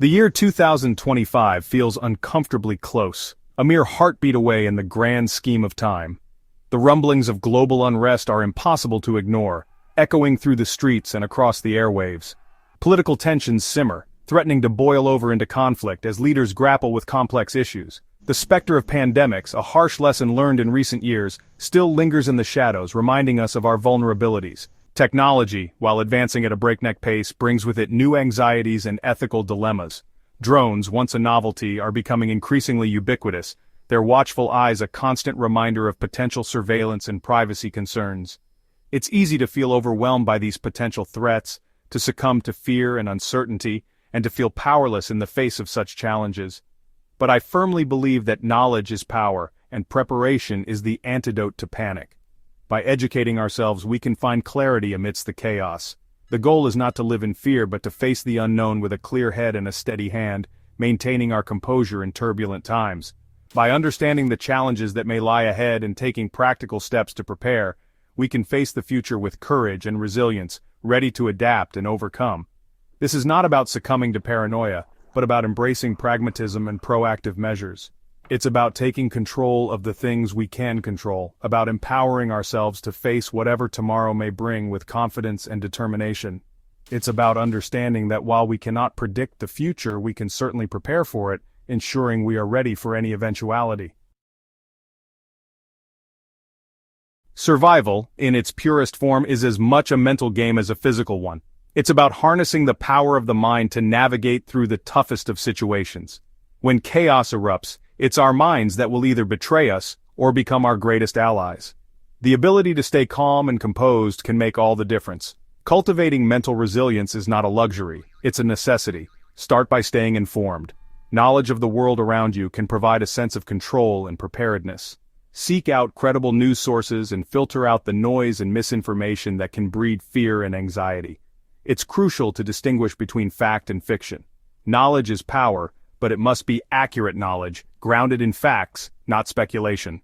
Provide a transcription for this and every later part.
The year 2025 feels uncomfortably close, a mere heartbeat away in the grand scheme of time. The rumblings of global unrest are impossible to ignore, echoing through the streets and across the airwaves. Political tensions simmer, threatening to boil over into conflict as leaders grapple with complex issues. The specter of pandemics, a harsh lesson learned in recent years, still lingers in the shadows, reminding us of our vulnerabilities. Technology, while advancing at a breakneck pace, brings with it new anxieties and ethical dilemmas. Drones, once a novelty, are becoming increasingly ubiquitous, their watchful eyes a constant reminder of potential surveillance and privacy concerns. It's easy to feel overwhelmed by these potential threats, to succumb to fear and uncertainty, and to feel powerless in the face of such challenges. But I firmly believe that knowledge is power, and preparation is the antidote to panic. By educating ourselves, we can find clarity amidst the chaos. The goal is not to live in fear but to face the unknown with a clear head and a steady hand, maintaining our composure in turbulent times. By understanding the challenges that may lie ahead and taking practical steps to prepare, we can face the future with courage and resilience, ready to adapt and overcome. This is not about succumbing to paranoia, but about embracing pragmatism and proactive measures. It's about taking control of the things we can control, about empowering ourselves to face whatever tomorrow may bring with confidence and determination. It's about understanding that while we cannot predict the future, we can certainly prepare for it, ensuring we are ready for any eventuality. Survival, in its purest form, is as much a mental game as a physical one. It's about harnessing the power of the mind to navigate through the toughest of situations. When chaos erupts, it's our minds that will either betray us or become our greatest allies. The ability to stay calm and composed can make all the difference. Cultivating mental resilience is not a luxury, it's a necessity. Start by staying informed. Knowledge of the world around you can provide a sense of control and preparedness. Seek out credible news sources and filter out the noise and misinformation that can breed fear and anxiety. It's crucial to distinguish between fact and fiction. Knowledge is power, but it must be accurate knowledge, grounded in facts, not speculation.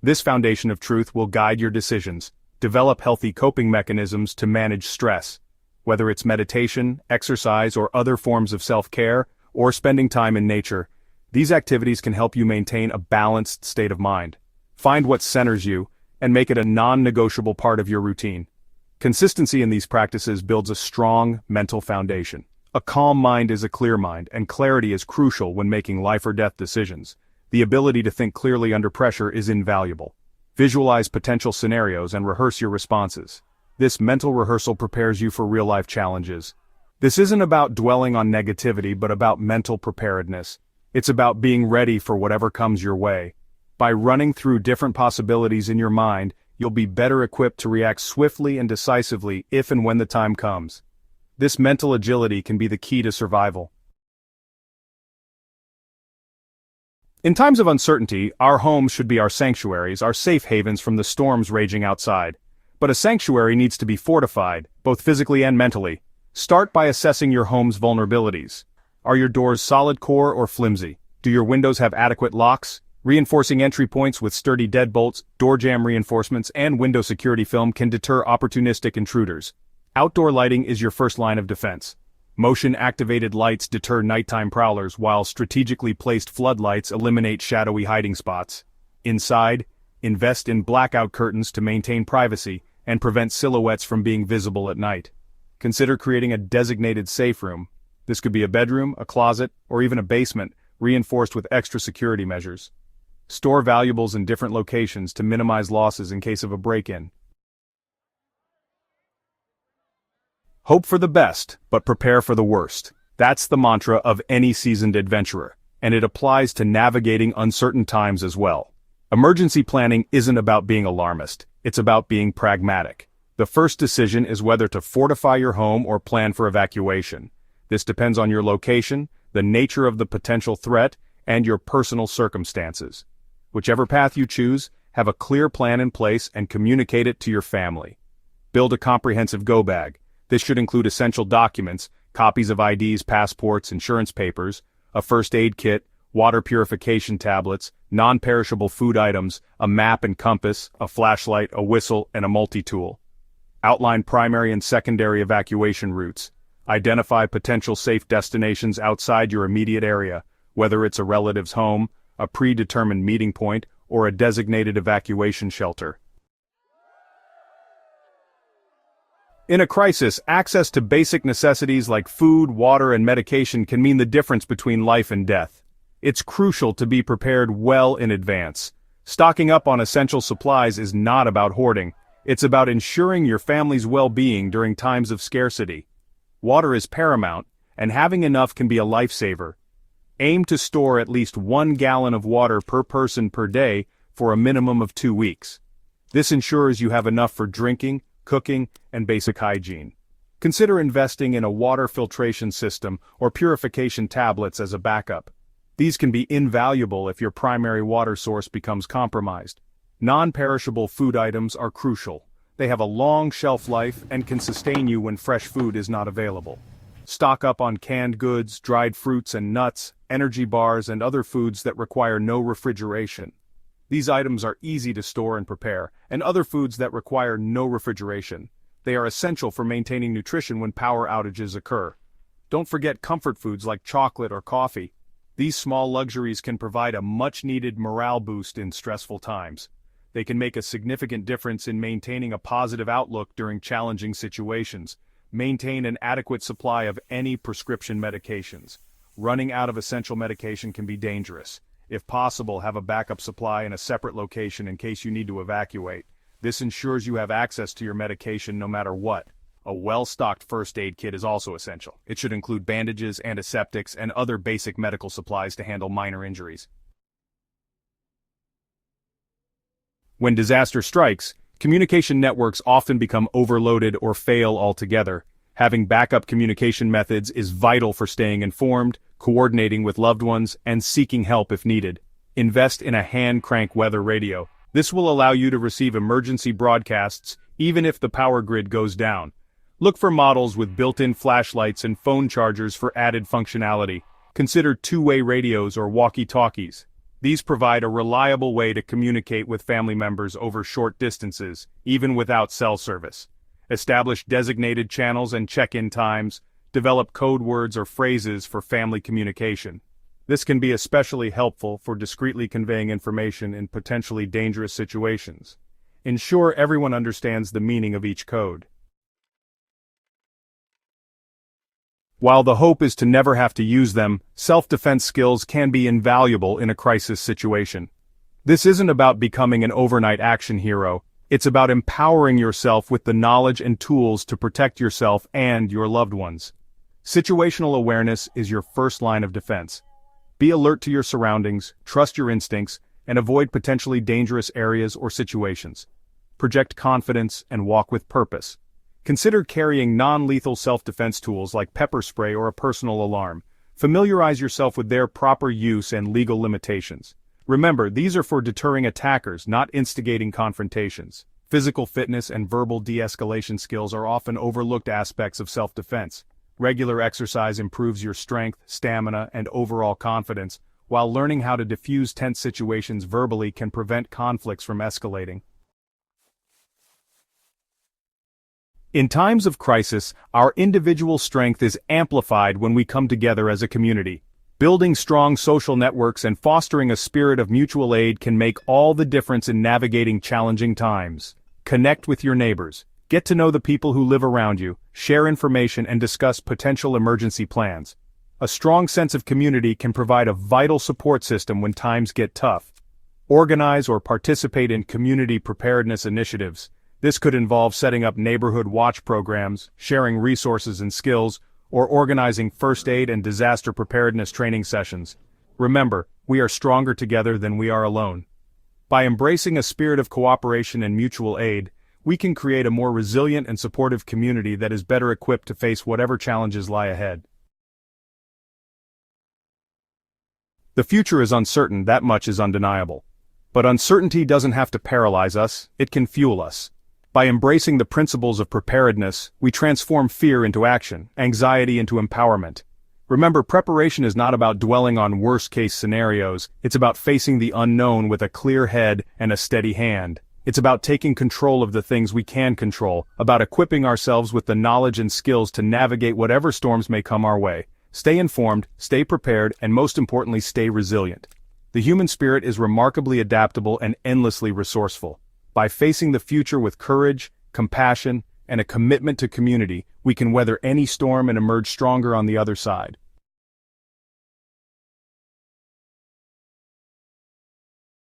This foundation of truth will guide your decisions. Develop healthy coping mechanisms to manage stress. Whether it's meditation, exercise, or other forms of self-care, or spending time in nature, these activities can help you maintain a balanced state of mind. Find what centers you, and make it a non-negotiable part of your routine. Consistency in these practices builds a strong mental foundation. A calm mind is a clear mind, and clarity is crucial when making life or death decisions. The ability to think clearly under pressure is invaluable. Visualize potential scenarios and rehearse your responses. This mental rehearsal prepares you for real-life challenges. This isn't about dwelling on negativity but about mental preparedness. It's about being ready for whatever comes your way. By running through different possibilities in your mind, you'll be better equipped to react swiftly and decisively if and when the time comes. This mental agility can be the key to survival. In times of uncertainty, our homes should be our sanctuaries, our safe havens from the storms raging outside. But a sanctuary needs to be fortified, both physically and mentally. Start by assessing your home's vulnerabilities. Are your doors solid core or flimsy? Do your windows have adequate locks? Reinforcing entry points with sturdy deadbolts, door jamb reinforcements, and window security film can deter opportunistic intruders. Outdoor lighting is your first line of defense. Motion-activated lights deter nighttime prowlers, while strategically placed floodlights eliminate shadowy hiding spots. Inside, invest in blackout curtains to maintain privacy and prevent silhouettes from being visible at night. Consider creating a designated safe room. This could be a bedroom, a closet, or even a basement, reinforced with extra security measures. Store valuables in different locations to minimize losses in case of a break-in. Hope for the best, but prepare for the worst. That's the mantra of any seasoned adventurer, and it applies to navigating uncertain times as well. Emergency planning isn't about being alarmist, it's about being pragmatic. The first decision is whether to fortify your home or plan for evacuation. This depends on your location, the nature of the potential threat, and your personal circumstances. Whichever path you choose, have a clear plan in place and communicate it to your family. Build a comprehensive go bag. This should include essential documents, copies of IDs, passports, insurance papers, a first aid kit, water purification tablets, non-perishable food items, a map and compass, a flashlight, a whistle, and a multi-tool. Outline primary and secondary evacuation routes. Identify potential safe destinations outside your immediate area, whether it's a relative's home, a predetermined meeting point, or a designated evacuation shelter. In a crisis, access to basic necessities like food, water, and medication can mean the difference between life and death. It's crucial to be prepared well in advance. Stocking up on essential supplies is not about hoarding. It's about ensuring your family's well-being during times of scarcity. Water is paramount, and having enough can be a lifesaver. Aim to store at least 1 gallon of water per person per day for a minimum of 2 weeks. This ensures you have enough for drinking, cooking, and basic hygiene. Consider investing in a water filtration system or purification tablets as a backup. These can be invaluable if your primary water source becomes compromised. Non-perishable food items are crucial. They have a long shelf life and can sustain you when fresh food is not available. Stock up on canned goods, dried fruits and nuts, energy bars, and other foods that require no refrigeration. These items are easy to store and prepare, and other foods that require no refrigeration. They are essential for maintaining nutrition when power outages occur. Don't forget comfort foods like chocolate or coffee. These small luxuries can provide a much-needed morale boost in stressful times. They can make a significant difference in maintaining a positive outlook during challenging situations. Maintain an adequate supply of any prescription medications. Running out of essential medication can be dangerous. If possible, have a backup supply in a separate location in case you need to evacuate. This ensures you have access to your medication no matter what. A well-stocked first aid kit is also essential. It should include bandages, antiseptics, and other basic medical supplies to handle minor injuries. When disaster strikes, communication networks often become overloaded or fail altogether. Having backup communication methods is vital for staying informed, coordinating with loved ones, and seeking help if needed. Invest in a hand-crank weather radio. This will allow you to receive emergency broadcasts even if the power grid goes down. Look for models with built-in flashlights and phone chargers for added functionality. Consider two-way radios or walkie-talkies. These provide a reliable way to communicate with family members over short distances, even without cell service. Establish designated channels and check-in times. Develop code words or phrases for family communication. This can be especially helpful for discreetly conveying information in potentially dangerous situations. Ensure everyone understands the meaning of each code. While the hope is to never have to use them, self-defense skills can be invaluable in a crisis situation. This isn't about becoming an overnight action hero. It's about empowering yourself with the knowledge and tools to protect yourself and your loved ones. Situational awareness is your first line of defense. Be alert to your surroundings, trust your instincts, and avoid potentially dangerous areas or situations. Project confidence and walk with purpose. Consider carrying non-lethal self-defense tools like pepper spray or a personal alarm. Familiarize yourself with their proper use and legal limitations. Remember, these are for deterring attackers, not instigating confrontations. Physical fitness and verbal de-escalation skills are often overlooked aspects of self-defense. Regular exercise improves your strength, stamina, and overall confidence, while learning how to diffuse tense situations verbally can prevent conflicts from escalating. In times of crisis, our individual strength is amplified when we come together as a community. Building strong social networks and fostering a spirit of mutual aid can make all the difference in navigating challenging times. Connect with your neighbors. Get to know the people who live around you, share information, and discuss potential emergency plans. A strong sense of community can provide a vital support system when times get tough. Organize or participate in community preparedness initiatives. This could involve setting up neighborhood watch programs, sharing resources and skills, or organizing first aid and disaster preparedness training sessions. Remember, we are stronger together than we are alone. By embracing a spirit of cooperation and mutual aid, we can create a more resilient and supportive community that is better equipped to face whatever challenges lie ahead. The future is uncertain, that much is undeniable. But uncertainty doesn't have to paralyze us, it can fuel us. By embracing the principles of preparedness, we transform fear into action, anxiety into empowerment. Remember, preparation is not about dwelling on worst-case scenarios, it's about facing the unknown with a clear head and a steady hand. It's about taking control of the things we can control, about equipping ourselves with the knowledge and skills to navigate whatever storms may come our way. Stay informed, stay prepared, and most importantly, stay resilient. The human spirit is remarkably adaptable and endlessly resourceful. By facing the future with courage, compassion, and a commitment to community, we can weather any storm and emerge stronger on the other side.